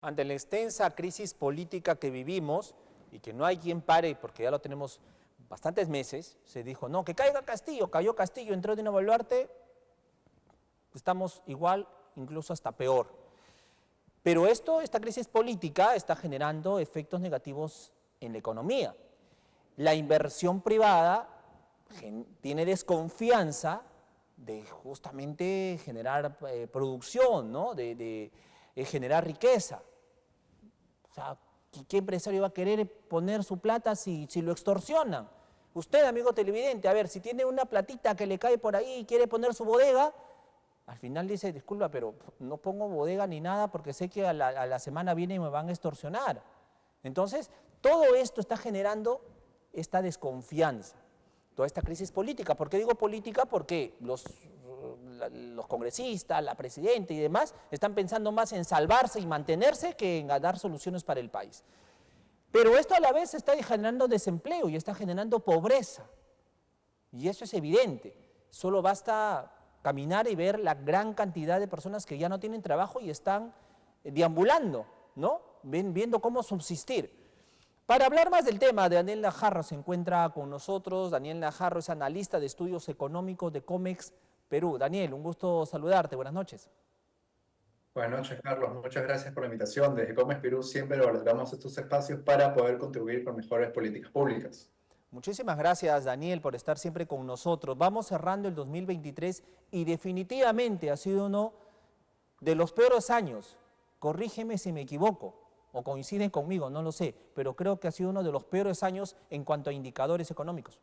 Ante la extensa crisis política que vivimos y que no hay quien pare, porque ya lo tenemos bastantes meses, se dijo, no, que caiga Castillo, cayó Castillo, entró Dina Boluarte, estamos igual, incluso hasta peor. Pero esta crisis política está generando efectos negativos en la economía. La inversión privada tiene desconfianza de justamente generar producción, ¿no? de generar riqueza. O sea, ¿qué empresario va a querer poner su plata si lo extorsionan? Usted, amigo televidente, a ver, si tiene una platita que le cae por ahí y quiere poner su bodega, al final dice, disculpa, pero no pongo bodega ni nada porque sé que a la semana viene y me van a extorsionar. Entonces, todo esto está generando esta desconfianza, toda esta crisis política. ¿Por qué digo política? Porque los congresistas, la presidenta y demás están pensando más en salvarse y mantenerse que en dar soluciones para el país. Pero esto a la vez está generando desempleo y está generando pobreza. Y eso es evidente. Solo basta caminar y ver la gran cantidad de personas que ya no tienen trabajo y están deambulando, ¿no? Viendo cómo subsistir. Para hablar más del tema, Daniel Najarro se encuentra con nosotros. Daniel Najarro es analista de estudios económicos de Comex Perú. Daniel, un gusto saludarte. Buenas noches. Buenas noches, Carlos. Muchas gracias por la invitación. Desde Comes Perú siempre valoramos estos espacios para poder contribuir con mejores políticas públicas. Muchísimas gracias, Daniel, por estar siempre con nosotros. Vamos cerrando el 2023 y definitivamente ha sido uno de los peores años. Corrígeme si me equivoco o coinciden conmigo, no lo sé, pero creo que ha sido uno de los peores años en cuanto a indicadores económicos.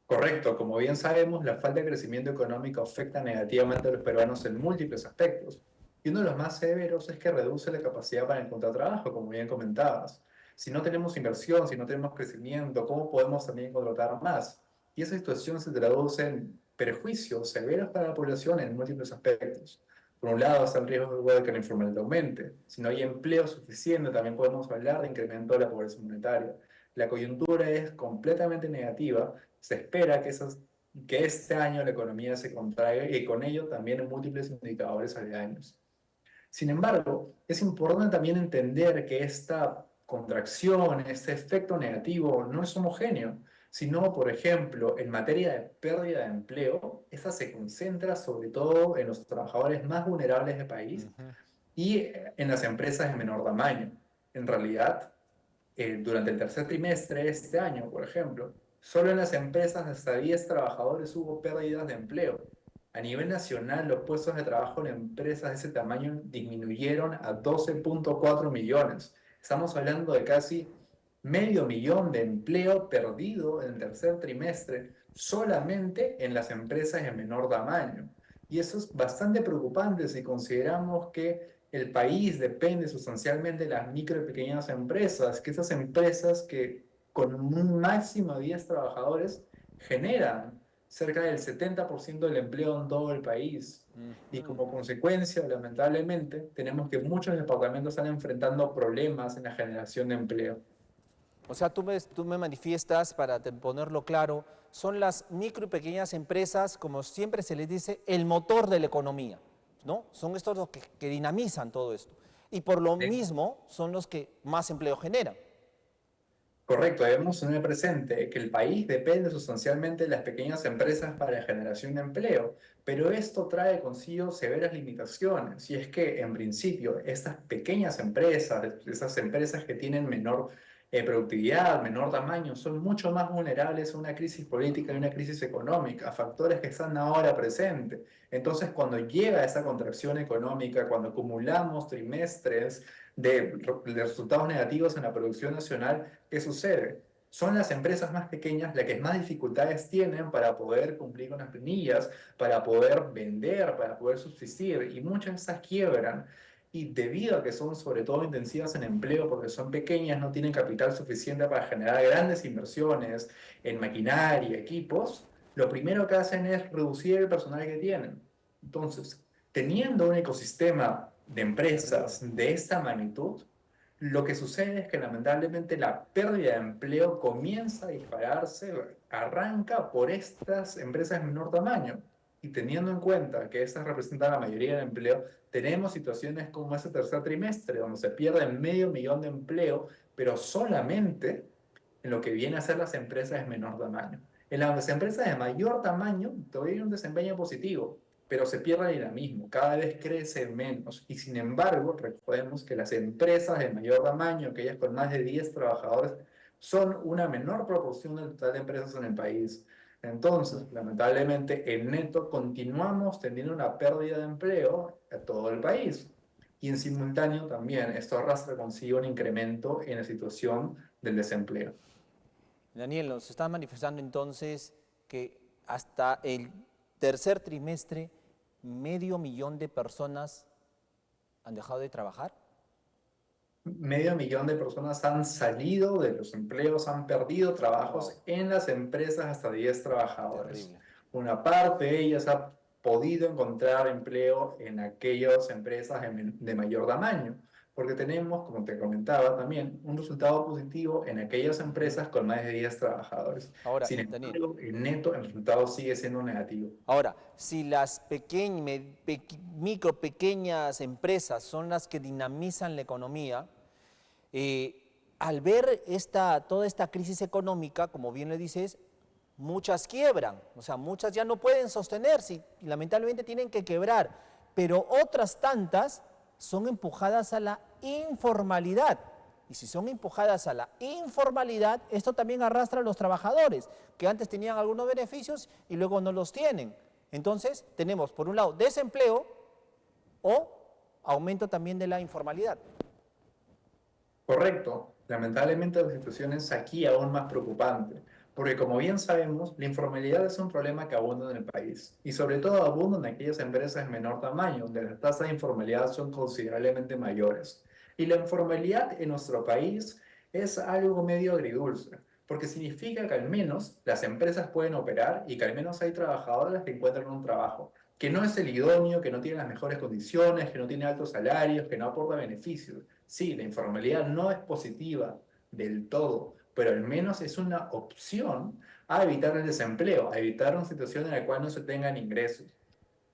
Correcto, como bien sabemos, la falta de crecimiento económico afecta negativamente a los peruanos en múltiples aspectos. Y uno de los más severos es que reduce la capacidad para encontrar trabajo, como bien comentabas. Si no tenemos inversión, si no tenemos crecimiento, ¿cómo podemos también contratar más? Y esa situación se traduce en perjuicios severos para la población en múltiples aspectos. Por un lado, está el riesgo de que la informalidad aumente. Si no hay empleo suficiente, también podemos hablar de incremento de la pobreza monetaria. La coyuntura es completamente negativa. Se espera que este año la economía se contraiga y con ello también en múltiples indicadores aledaños. Sin embargo, es importante también entender que esta contracción, este efecto negativo, no es homogéneo, sino, por ejemplo, en materia de pérdida de empleo, esta se concentra sobre todo en los trabajadores más vulnerables del país Ujú. y en las empresas de menor tamaño. En realidad, durante el tercer trimestre de este año, por ejemplo, solo en las empresas de hasta 10 trabajadores hubo pérdidas de empleo. A nivel nacional, los puestos de trabajo en empresas de ese tamaño disminuyeron a 12,4 millones. Estamos hablando de casi medio millón de empleo perdido en el tercer trimestre solamente en las empresas de menor tamaño. Y eso es bastante preocupante si consideramos que el país depende sustancialmente de las micro y pequeñas empresas, que esas empresas que con un máximo de 10 trabajadores generan cerca del 70% del empleo en todo el país. Y Ujú. como consecuencia, lamentablemente, tenemos que muchos departamentos están enfrentando problemas en la generación de empleo. O sea, tú me manifiestas, para ponerlo claro, son las micro y pequeñas empresas, como siempre se les dice, el motor de la economía, ¿no? Son estos los que dinamizan todo esto. Y por lo mismo son los que más empleo generan. Correcto, debemos tener presente que el país depende sustancialmente de las pequeñas empresas para la generación de empleo, pero esto trae consigo severas limitaciones, y es que en principio estas pequeñas empresas, esas empresas que tienen menor productividad, menor tamaño, son mucho más vulnerables a una crisis política y una crisis económica, a factores que están ahora presentes. Entonces, cuando llega esa contracción económica, cuando acumulamos trimestres de resultados negativos en la producción nacional, ¿qué sucede? Son las empresas más pequeñas las que más dificultades tienen para poder cumplir con las planillas, para poder vender, para poder subsistir, y muchas de estas quiebran. Y debido a que son sobre todo intensivas en empleo, porque son pequeñas, no tienen capital suficiente para generar grandes inversiones en maquinaria, equipos, lo primero que hacen es reducir el personal que tienen. Entonces, teniendo un ecosistema de empresas de esta magnitud, lo que sucede es que lamentablemente la pérdida de empleo comienza a dispararse, arranca por estas empresas de menor tamaño. Y teniendo en cuenta que estas representan la mayoría del empleo, tenemos situaciones como ese tercer trimestre, donde se pierde medio millón de empleo, pero solamente en lo que viene a ser las empresas de menor tamaño. En las empresas de mayor tamaño todavía hay un desempeño positivo, pero se pierde el dinamismo, cada vez crece menos. Y sin embargo, recordemos que las empresas de mayor tamaño, aquellas con más de 10 trabajadores, son una menor proporción del total de empresas en el país. Entonces, lamentablemente, en neto continuamos teniendo una pérdida de empleo a todo el país. Y en simultáneo también esto arrastra consigo un incremento en la situación del desempleo. Daniel, nos está manifestando entonces que hasta el tercer trimestre medio millón de personas han dejado de trabajar. Medio millón de personas han salido de los empleos, han perdido Wow, trabajos en las empresas hasta 10 trabajadores. terrible. Una parte de ellas ha podido encontrar empleo en aquellas empresas de mayor tamaño, porque tenemos, como te comentaba también, un resultado positivo en aquellas Ujú. empresas con más de 10 trabajadores. Ahora, Sin Daniel, embargo, en neto el resultado sigue siendo negativo. ahora, si las micro, pequeñas empresas son las que dinamizan la economía, al ver toda esta crisis económica, como bien le dices, muchas quiebran, o sea, muchas ya no pueden sostenerse y lamentablemente tienen que quebrar, pero otras tantas son empujadas a la informalidad. Y si son empujadas a la informalidad, esto también arrastra a los trabajadores, que antes tenían algunos beneficios y luego no los tienen. Entonces, tenemos, por un lado, desempleo o aumento también de la informalidad. Correcto. Lamentablemente la situación es aquí aún más preocupante, porque como bien sabemos, la informalidad es un problema que abunda en el país y sobre todo abunda en aquellas empresas de menor tamaño, donde las tasas de informalidad son considerablemente mayores. Y la informalidad en nuestro país es algo medio agridulce, porque significa que al menos las empresas pueden operar y que al menos hay trabajadores que encuentran un trabajo, que no es el idóneo, que no tiene las mejores condiciones, que no tiene altos salarios, que no aporta beneficios. Sí, la informalidad no es positiva del todo, pero al menos es una opción a evitar el desempleo, a evitar una situación en la cual no se tengan ingresos.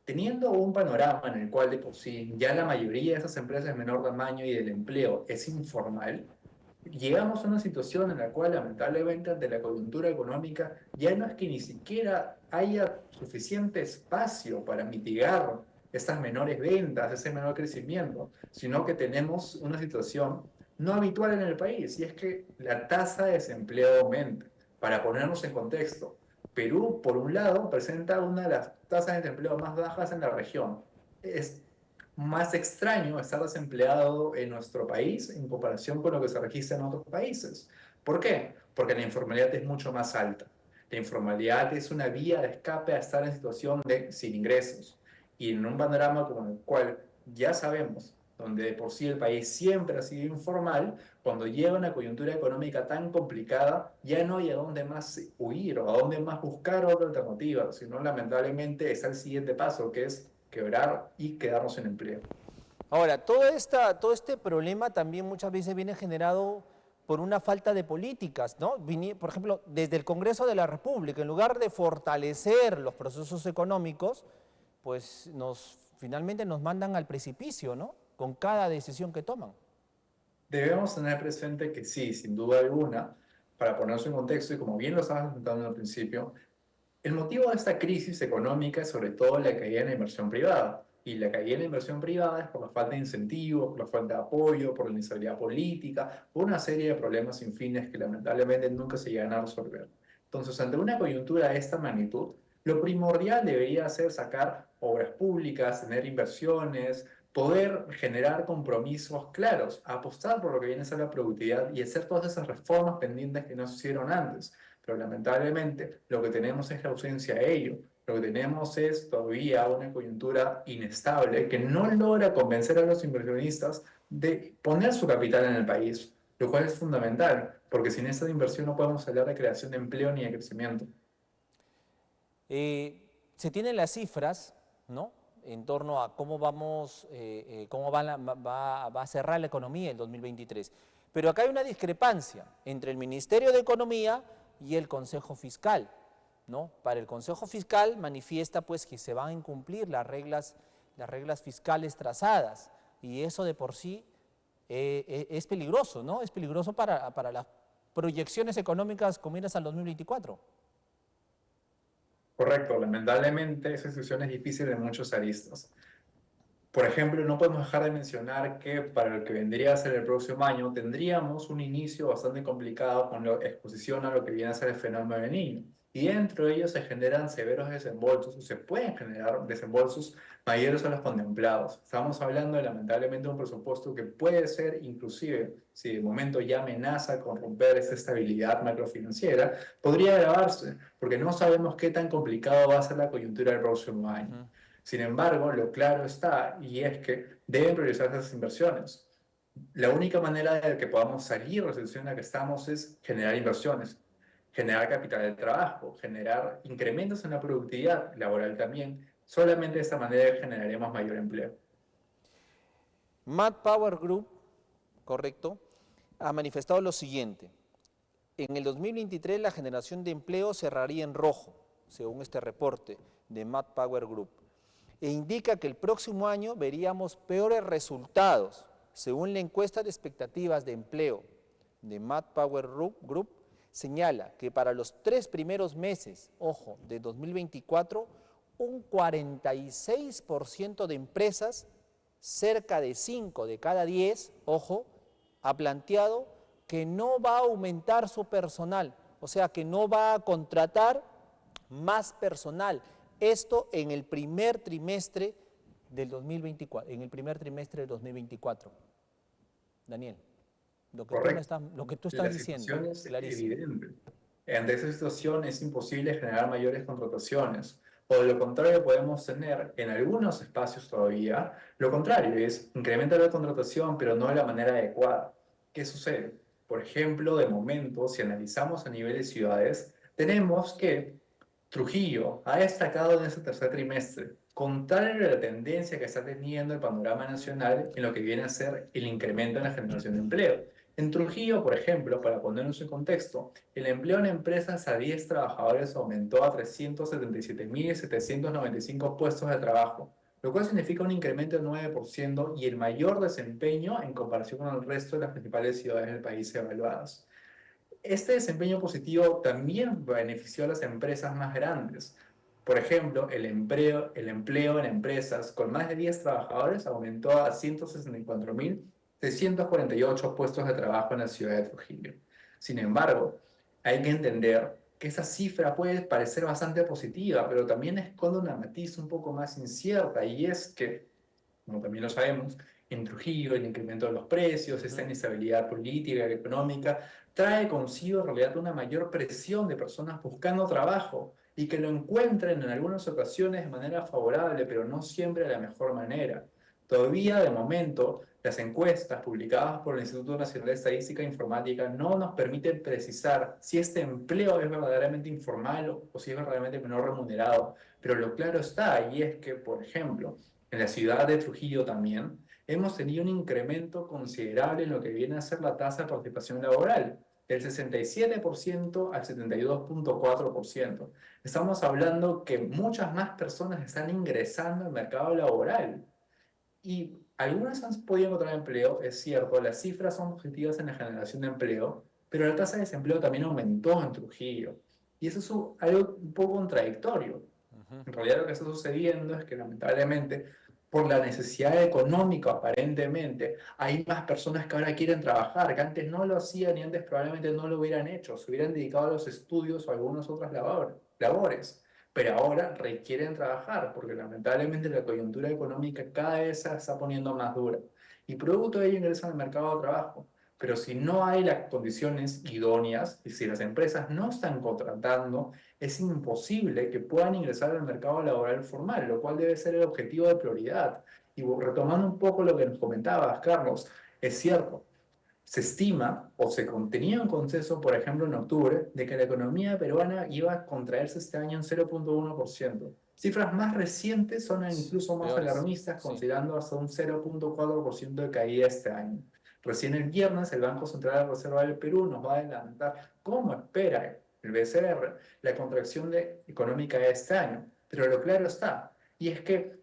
Teniendo un panorama en el cual de por sí ya la mayoría de esas empresas de menor tamaño y del empleo es informal, llegamos a una situación en la cual lamentablemente ante la coyuntura económica ya no es que ni siquiera haya suficiente espacio para mitigar estas menores ventas, ese menor crecimiento, sino que tenemos una situación no habitual en el país y es que la tasa de desempleo aumenta. Para ponernos en contexto, Perú, por un lado, presenta una de las tasas de desempleo más bajas en la región. Es más extraño estar desempleado en nuestro país en comparación con lo que se registra en otros países. ¿Por qué? Porque la informalidad es mucho más alta. La informalidad es una vía de escape a estar en situación de sin ingresos. Y en un panorama como el cual ya sabemos, donde de por sí el país siempre ha sido informal, cuando llega una coyuntura económica tan complicada, ya no hay a dónde más huir o a dónde más buscar otra alternativa, sino lamentablemente está el siguiente paso, que es quebrar y quedarnos sin empleo. Ahora, todo este problema también muchas veces viene generado por una falta de políticas, ¿no? Por ejemplo, desde el Congreso de la República, en lugar de fortalecer los procesos económicos, pues finalmente nos mandan al precipicio, ¿no? Con cada decisión que toman. Debemos tener presente que sí, sin duda alguna, para ponerse en contexto, y como bien lo estabas comentando al principio, el motivo de esta crisis económica es sobre todo la caída en la inversión privada. Y la caída en la inversión privada es por la falta de incentivos, por la falta de apoyo, por la inestabilidad política, por una serie de problemas sin fines que lamentablemente nunca se llegan a resolver. Entonces, ante una coyuntura de esta magnitud, lo primordial debería ser sacar obras públicas, tener inversiones, poder generar compromisos claros, apostar por lo que viene a ser la productividad y hacer todas esas reformas pendientes que no se hicieron antes. Pero lamentablemente lo que tenemos es la ausencia de ello. Lo que tenemos es todavía una coyuntura inestable que no logra convencer a los inversionistas de poner su capital en el país, lo cual es fundamental, porque sin esta inversión no podemos hablar de creación de empleo ni de crecimiento. Se tienen las cifras, ¿no? En torno a cómo cómo va a cerrar la economía el 2023. Pero acá hay una discrepancia entre el Ministerio de Economía y el Consejo Fiscal, ¿no? Para el Consejo Fiscal manifiesta pues que se van a incumplir las reglas fiscales trazadas y eso de por sí es peligroso, ¿no? Es peligroso para las proyecciones económicas con miras al 2024. Correcto, lamentablemente esa situación es difícil en muchos aristas. Por ejemplo, no podemos dejar de mencionar que para el que vendría a ser el próximo año tendríamos un inicio bastante complicado con la exposición a lo que viene a ser el fenómeno del Niño. Y dentro de ellos se generan severos desembolsos o se pueden generar desembolsos mayores a los contemplados. Estamos hablando lamentablemente de un presupuesto que puede ser inclusive, si de momento ya amenaza con romper esta estabilidad macrofinanciera, podría agravarse porque no sabemos qué tan complicado va a ser la coyuntura del próximo año. Sin embargo, lo claro está, y es que deben priorizarse esas inversiones. La única manera de que podamos salir de la situación en la que estamos es generar inversiones, generar capital de trabajo, generar incrementos en la productividad laboral también. Solamente de esta manera generaremos mayor empleo. Matt Power Group, correcto, ha manifestado lo siguiente. En el 2023 la generación de empleo cerraría en rojo, según este reporte de Matt Power Group, e indica que el próximo año veríamos peores resultados, según la encuesta de expectativas de empleo de Matt Power Group, señala que para los 3 primeros meses, ojo, de 2024, un 46% de empresas, cerca de 5 de cada 10, ojo, ha planteado que no va a aumentar su personal, o sea, que no va a contratar más personal. Esto en el primer trimestre del 2024, en el primer trimestre del 2024. Daniel, Correcto. lo que tú estás La diciendo, situación es clarísimo. evidente. Ante esa situación es imposible generar mayores contrataciones. O de lo contrario podemos tener en algunos espacios todavía, lo contrario es incrementar la contratación pero no de la manera adecuada. ¿Qué sucede? Por ejemplo, de momento, si analizamos a nivel de ciudades, tenemos que Trujillo ha destacado en este tercer trimestre, contrario a la tendencia que está teniendo el panorama nacional en lo que viene a ser el incremento en la generación de empleo. En Trujillo, por ejemplo, para ponernos en contexto, el empleo en empresas a 10 trabajadores aumentó a 377.795 puestos de trabajo, lo cual significa un incremento del 9% y el mayor desempeño en comparación con el resto de las principales ciudades del país evaluadas. Este desempeño positivo también benefició a las empresas más grandes. Por ejemplo, el empleo en empresas con más de 10 trabajadores aumentó a 164.648 puestos de trabajo en la ciudad de Trujillo. Sin embargo, hay que entender que esa cifra puede parecer bastante positiva, pero también esconde una matiz un poco más incierta, y es que, como también lo sabemos, en Trujillo el incremento de los precios, esta inestabilidad política y económica, trae consigo en realidad una mayor presión de personas buscando trabajo y que lo encuentren en algunas ocasiones de manera favorable, pero no siempre de la mejor manera. Todavía de momento, las encuestas publicadas por el Instituto Nacional de Estadística e Informática no nos permiten precisar si este empleo es verdaderamente informal o si es verdaderamente menor remunerado. Pero lo claro está, y es que, por ejemplo, en la ciudad de Trujillo también, hemos tenido un incremento considerable en lo que viene a ser la tasa de participación laboral, del 67% al 72.4%. Estamos hablando que muchas más personas están ingresando al mercado laboral y algunas han podido encontrar empleo, es cierto, las cifras son positivas en la generación de empleo, pero la tasa de desempleo también aumentó en Trujillo. Y eso es algo un poco contradictorio. En realidad lo que está sucediendo es que lamentablemente, por la necesidad económica aparentemente, hay más personas que ahora quieren trabajar, que antes no lo hacían y antes probablemente no lo hubieran hecho, se hubieran dedicado a los estudios o a algunas otras labores, pero ahora requieren trabajar porque lamentablemente la coyuntura económica cada vez se está poniendo más dura y producto de ello ingresan al mercado de trabajo. Pero si no hay las condiciones idóneas y si las empresas no están contratando, es imposible que puedan ingresar al mercado laboral formal, lo cual debe ser el objetivo de prioridad. Y retomando un poco lo que nos comentabas, Carlos, es cierto, se estima o se tenía un consenso, por ejemplo, en octubre, de que la economía peruana iba a contraerse este año en 0.1%. Cifras más recientes son incluso más Peores, alarmistas, sí. considerando hasta un 0.4% de caída este año. Recién el viernes, el Banco Central de la Reserva del Perú nos va a adelantar cómo espera el BCR, la contracción económica de este año. Pero lo claro está, y es que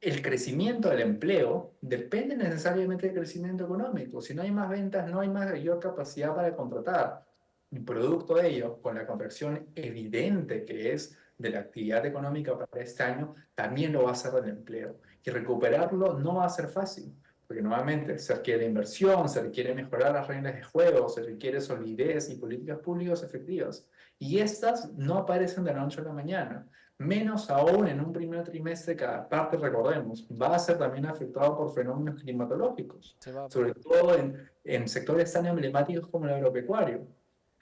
el crecimiento del empleo depende necesariamente del crecimiento económico. Si no hay más ventas, no hay mayor capacidad para contratar. Y producto de ello, con la contracción evidente que es de la actividad económica para este año, también lo va a hacer del empleo. Y recuperarlo no va a ser fácil, porque nuevamente se requiere inversión, se requiere mejorar las reglas de juego, se requiere solidez y políticas públicas efectivas. Y estas no aparecen de la noche a la mañana, menos aún en un primer trimestre que aparte, recordemos, va a ser también afectado por fenómenos climatológicos, Se va. sobre todo en sectores tan emblemáticos como el agropecuario.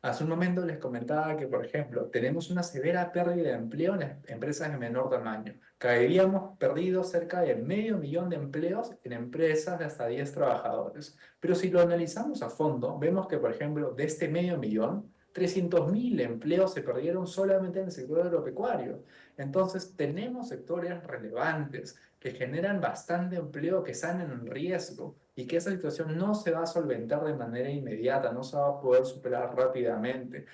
Hace un momento les comentaba que, por ejemplo, tenemos una severa pérdida de empleo en las empresas de menor tamaño, que habíamos perdido cerca de 500.000 de empleos en empresas de hasta 10 trabajadores. Pero si lo analizamos a fondo, vemos que, por ejemplo, de este 500.000, 300.000 empleos se perdieron solamente en el sector agropecuario. Entonces, tenemos sectores relevantes que generan bastante empleo, que están en riesgo y que esa situación no se va a solventar de manera inmediata, no se va a poder superar rápidamente.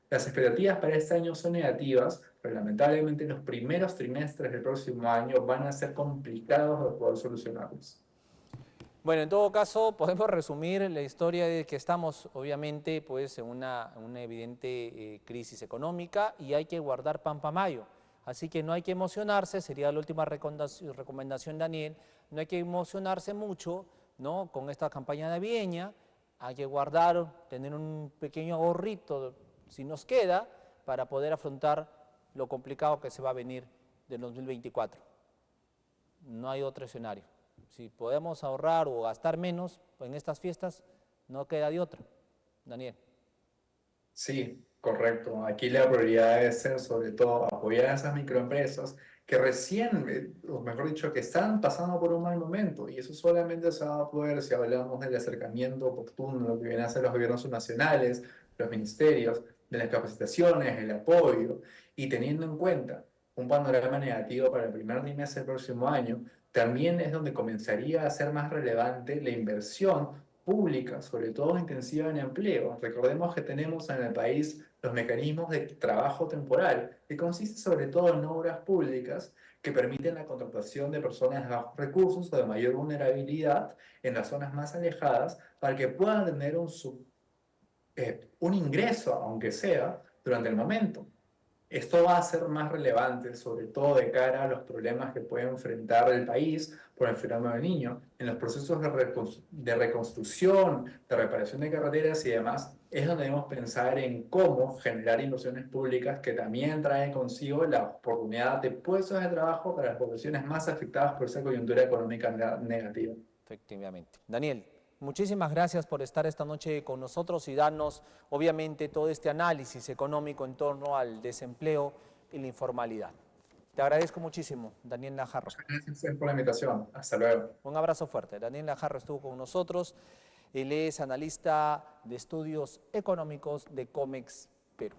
Las expectativas para este año son negativas, pero lamentablemente los primeros trimestres del próximo año van a ser complicados de poder solucionarlos. Bueno, en todo caso, podemos resumir la historia de que estamos, obviamente, pues, en una evidente crisis económica y hay que guardar pan para mayo. Así que no hay que emocionarse, sería la última recomendación, Daniel, no hay que emocionarse mucho, ¿no?, con esta campaña navideña, hay que guardar, tener un pequeño ahorrito, si nos queda, para poder afrontar lo complicado que se va a venir del 2024. No hay otro escenario. Si podemos ahorrar o gastar menos en estas fiestas, no queda de otra. Daniel. Sí, correcto. Aquí la prioridad debe ser sobre todo apoyar a esas microempresas que recién, o mejor dicho, que están pasando por un mal momento. Y eso solamente se va a poder si hablamos del acercamiento oportuno, lo que vienen a hacer los gobiernos nacionales, los ministerios, de las capacitaciones, el apoyo, y teniendo en cuenta un panorama negativo para el primer trimestre del próximo año, también es donde comenzaría a ser más relevante la inversión pública, sobre todo intensiva en empleo. Recordemos que tenemos en el país los mecanismos de trabajo temporal, que consiste sobre todo en obras públicas que permiten la contratación de personas de bajos recursos o de mayor vulnerabilidad en las zonas más alejadas para que puedan tener un ingreso, aunque sea, durante el momento. Esto va a ser más relevante, sobre todo de cara a los problemas que puede enfrentar el país por el fenómeno del niño, en los procesos de reconstrucción, de reparación de carreteras y demás, es donde debemos pensar en cómo generar inversiones públicas que también traen consigo la oportunidad de puestos de trabajo para las poblaciones más afectadas por esa coyuntura económica negativa. Efectivamente. Daniel, muchísimas gracias por estar esta noche con nosotros y darnos, obviamente, todo este análisis económico en torno al desempleo y la informalidad. Te agradezco muchísimo, Daniel Najarro. Gracias por la invitación. Hasta luego. Un abrazo fuerte. Daniel Najarro estuvo con nosotros. Él es analista de estudios económicos de COMEX